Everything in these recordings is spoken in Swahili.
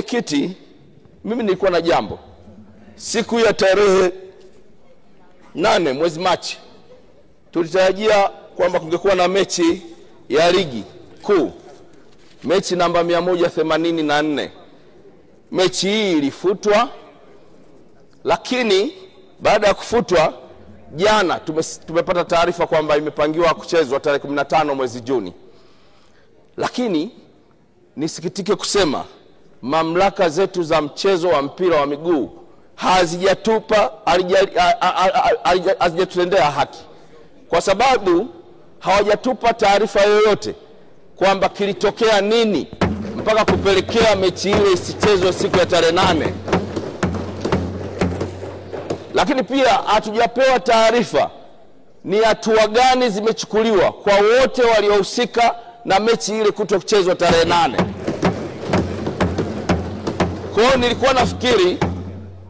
mwenyekiti, mimi nilikuwa na jambo. Siku ya tarehe 8 mwezi Machi tulitarajia kwamba kungekuwa na mechi ya ligi kuu, mechi namba 184. Mechi hii ilifutwa, lakini baada ya kufutwa jana tumepata taarifa kwamba imepangiwa kuchezwa tarehe 15 mwezi Juni. Lakini nisikitike kusema mamlaka zetu za mchezo wa mpira wa miguu hazijatutendea haki, kwa sababu hawajatupa taarifa yoyote kwamba kilitokea nini mpaka kupelekea mechi ile isichezwe siku ya tarehe 8. Lakini pia hatujapewa taarifa ni hatua gani zimechukuliwa kwa wote waliohusika na mechi ile kutokuchezwa tarehe 8. Kwa hiyo nilikuwa nafikiri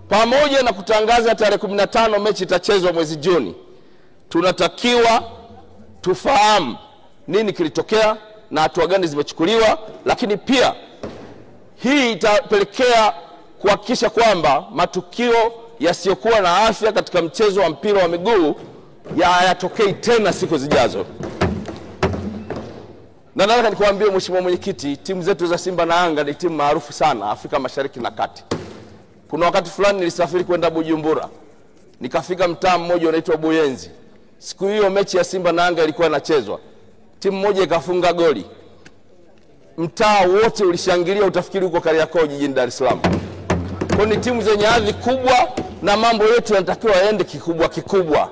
pamoja na kutangaza tarehe 15 mechi itachezwa mwezi Juni, tunatakiwa tufahamu nini kilitokea na hatua gani zimechukuliwa. Lakini pia hii itapelekea kuhakikisha kwamba matukio yasiyokuwa na afya katika mchezo wa mpira wa miguu hayatokei tena siku zijazo. Na nataka nikwambie Mheshimiwa Mwenyekiti, timu zetu za Simba na Yanga ni timu maarufu sana Afrika Mashariki na Kati. Kuna wakati fulani nilisafiri kwenda Bujumbura, nikafika mtaa mmoja unaitwa Buyenzi. Siku hiyo mechi ya Simba na Yanga ilikuwa inachezwa, timu moja ikafunga goli, mtaa wote ulishangilia, utafikiri uko Kariakoo jijini Dar es Salaam. Kwa ni timu zenye hadhi kubwa na mambo yetu yanatakiwa yaende kikubwa.